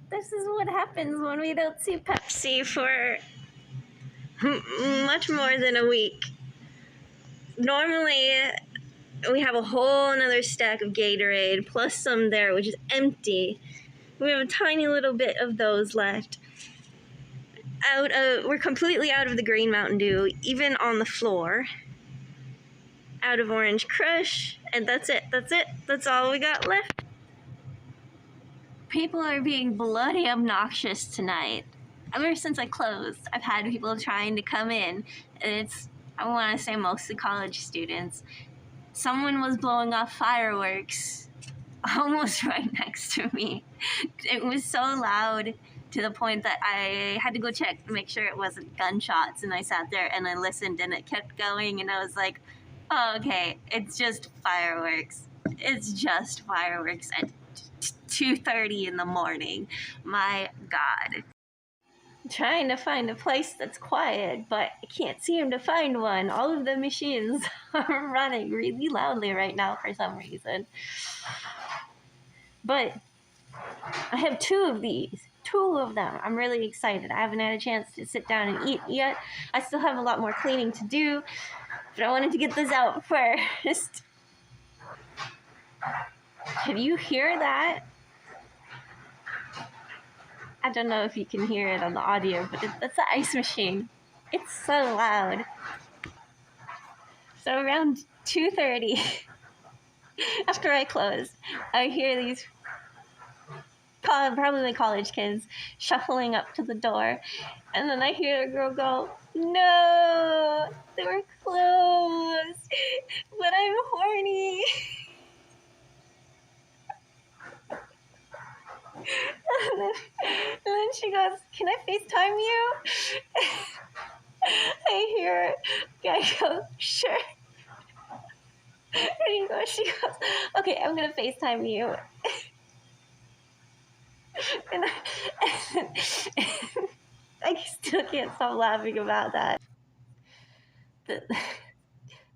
This is what happens when we don't see Pepsi for much more than a week. Normally, we have a whole another stack of Gatorade, plus some there, which is empty. We have a tiny little bit of those left. We're completely out of the green Mountain Dew, even on the floor. Out of Orange Crush, and that's it. That's all we got left. People are being bloody obnoxious tonight. Ever since I closed, I've had people trying to come in, and I want to say mostly college students. Someone was blowing off fireworks almost right next to me. It was so loud to the point that I had to go check to make sure it wasn't gunshots, and I sat there and I listened, and it kept going, and I was like, oh, okay, it's just fireworks. It's just fireworks at 2:30 in the morning. My God. I'm trying to find a place that's quiet, but I can't seem to find one. All of the machines are running really loudly right now for some reason. But I have two of them. I'm really excited. I haven't had a chance to sit down and eat yet. I still have a lot more cleaning to do, but I wanted to get this out first. Can you hear that? I don't know if you can hear it on the audio, but that's the ice machine. It's so loud. So around 2:30, after I close, I hear these probably college kids shuffling up to the door, and then I hear a girl go, "No, they were closed, but I'm horny." And then she goes, "Can I FaceTime you?" I hear a guy go, "Sure." And she goes, "Okay, I'm gonna FaceTime you." And I still can't stop laughing about that. The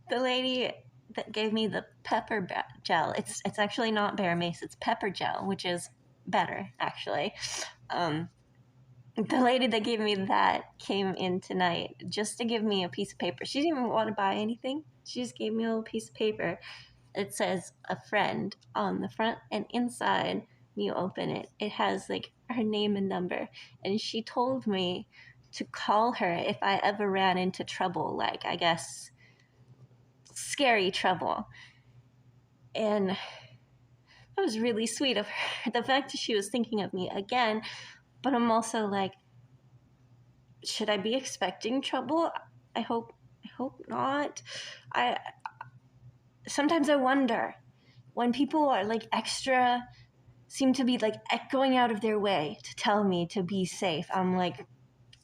lady that gave me the pepper gel, it's actually not bear mace, it's pepper gel, which is better, actually. The lady that gave me that came in tonight just to give me a piece of paper. She didn't even want to buy anything. She just gave me a little piece of paper. It says "a friend" on the front, and inside, when you open it, it has like her name and number. And she told me to call her if I ever ran into trouble, like, I guess, scary trouble. And that was really sweet of her. The fact that she was thinking of me again, but I'm also like, should I be expecting trouble? I hope not. Sometimes I wonder when people are like seem to be like going out of their way to tell me to be safe. I'm like,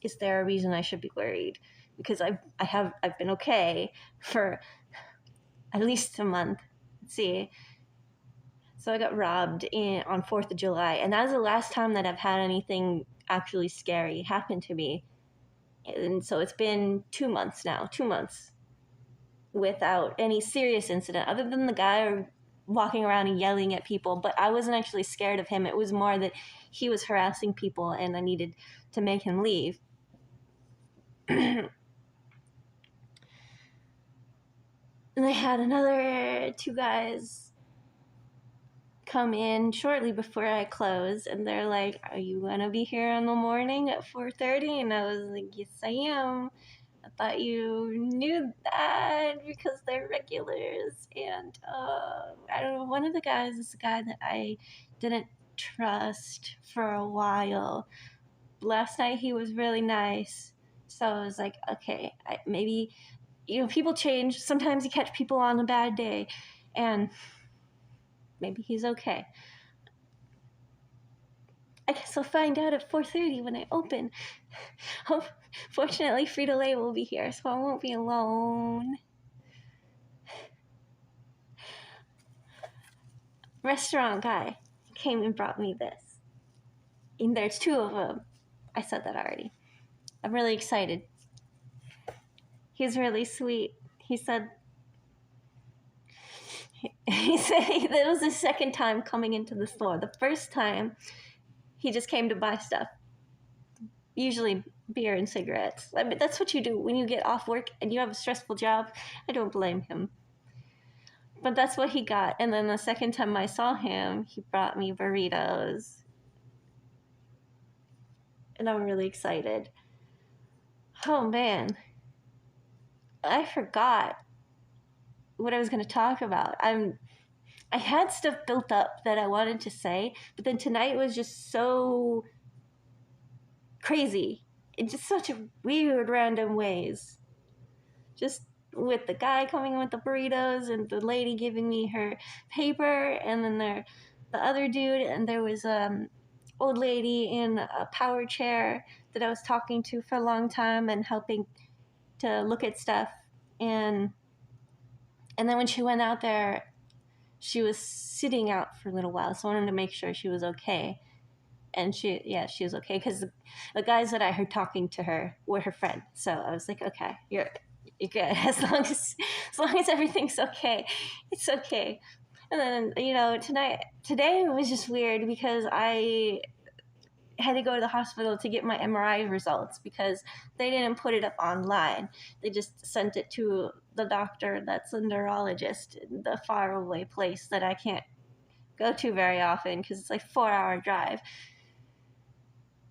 is there a reason I should be worried? Because I've been okay for at least a month. Let's see. So I got robbed on 4th of July, and that was the last time that I've had anything actually scary happen to me. And so it's been 2 months now, 2 months without any serious incident, other than the guy walking around and yelling at people. But I wasn't actually scared of him. It was more that he was harassing people and I needed to make him leave. And they had another 2 guys come in shortly before I closed, and they're like, "Are you gonna be here in the morning at 4:30?" And I was like, "Yes, I am. I thought you knew that because they're regulars." And I don't know, one of the guys is a guy that I didn't trust for a while. Last night he was really nice, so I was like, okay, maybe, people change. Sometimes you catch people on a bad day, and maybe he's okay. I guess I'll find out at 4:30 when I open. Fortunately, Frito-Lay will be here, so I won't be alone. Restaurant guy came and brought me this. And there's 2 of them. I said that already. I'm really excited. He's really sweet. He said that it was the second time coming into the store. The first time, He just came to buy stuff, usually beer and cigarettes. I mean, that's what you do when you get off work and you have a stressful job. I don't blame him. But that's what he got. And then the second time I saw him, he brought me burritos. And I'm really excited. Oh man, I forgot what I was going to talk about. I had stuff built up that I wanted to say, but then tonight was just so crazy in just such a weird random ways. Just with the guy coming in with the burritos and the lady giving me her paper, and then the other dude, and there was old lady in a power chair that I was talking to for a long time and helping to look at stuff, and then when she went out there, she was sitting out for a little while, so I wanted to make sure she was okay. And she was okay, because the guys that I heard talking to her were her friend. So I was like, okay, you're good. As long as everything's okay, it's okay. And then, today was just weird because I had to go to the hospital to get my MRI results because they didn't put it up online. They just sent it to the doctor that's a neurologist in the faraway place that I can't go to very often because it's like a 4-hour drive.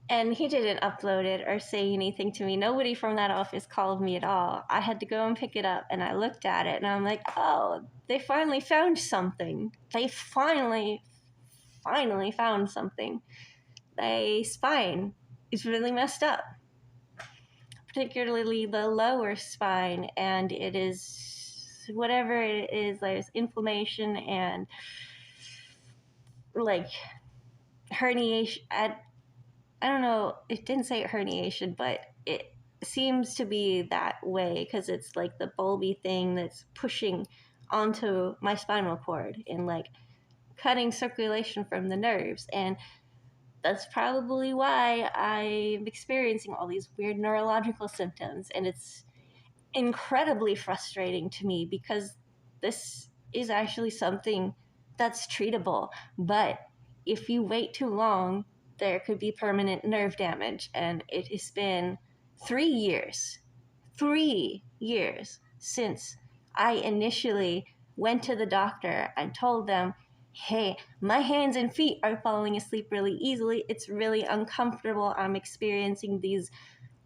And he didn't upload it or say anything to me. Nobody from that office called me at all. I had to go and pick it up, and I looked at it, and I'm like, oh, they finally found something. They finally found something. My spine is really messed up, particularly the lower spine, and it is whatever it is, there's inflammation and like herniation. I don't know, it didn't say herniation, but it seems to be that way because it's like the bulby thing that's pushing onto my spinal cord and like cutting circulation from the nerves. And that's probably why I'm experiencing all these weird neurological symptoms. And it's incredibly frustrating to me because this is actually something that's treatable. But if you wait too long, there could be permanent nerve damage. And it has been 3 years since I initially went to the doctor and told them, hey, my hands and feet are falling asleep really easily. It's really uncomfortable. I'm experiencing these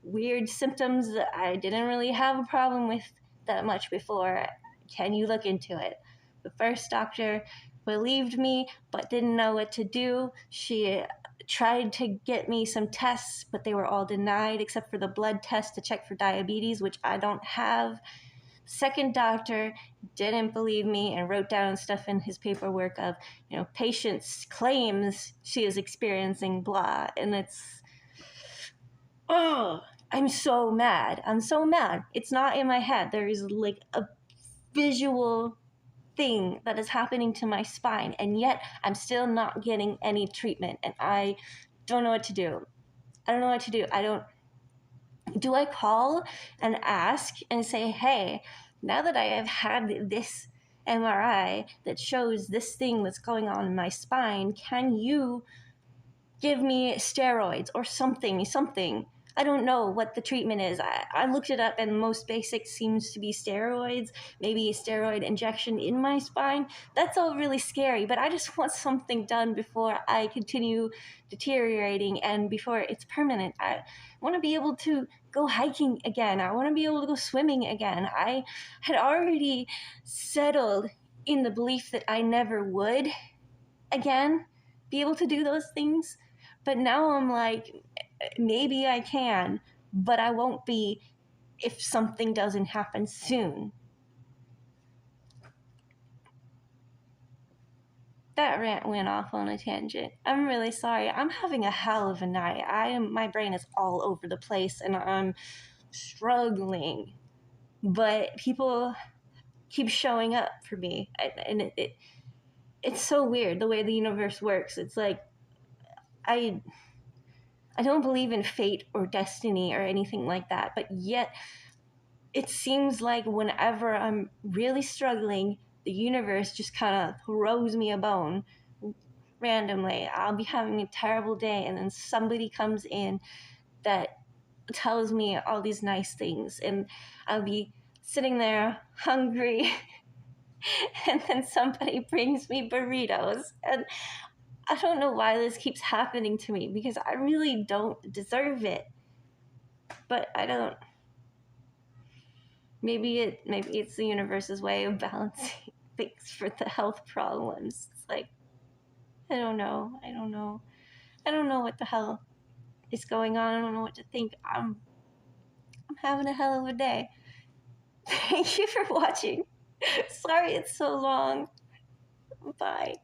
weird symptoms that I didn't really have a problem with that much before. Can you look into it? The first doctor believed me but didn't know what to do. She tried to get me some tests, but they were all denied except for the blood test to check for diabetes, which I don't have. Second doctor didn't believe me and wrote down stuff in his paperwork of, patients claims she is experiencing blah. And it's, I'm so mad. It's not in my head. There is like a visual thing that is happening to my spine, and yet I'm still not getting any treatment, and I don't know what to do. Do I call and ask and say, hey, now that I have had this MRI that shows this thing that's going on in my spine, can you give me steroids or something? I don't know what the treatment is. I looked it up, and most basic seems to be steroids, maybe a steroid injection in my spine. That's all really scary, but I just want something done before I continue deteriorating and before it's permanent. I want to be able to go hiking again. I want to be able to go swimming again. I had already settled in the belief that I never would again be able to do those things. But now I'm like, maybe I can, but I won't be if something doesn't happen soon. That rant went off on a tangent. I'm really sorry. I'm having a hell of a night. My brain is all over the place and I'm struggling. But people keep showing up for me, and it's so weird the way the universe works. It's like I don't believe in fate or destiny or anything like that, but yet it seems like whenever I'm really struggling, the universe just kind of throws me a bone randomly. I'll be having a terrible day, and then somebody comes in that tells me all these nice things, and I'll be sitting there hungry, and then somebody brings me burritos. And I don't know why this keeps happening to me, because I really don't deserve it. But I don't. Maybe it's the universe's way of balancing things for the health problems. It's like, I don't know. I don't know what the hell is going on. I don't know what to think. I'm having a hell of a day. Thank you for watching. Sorry it's so long. Bye.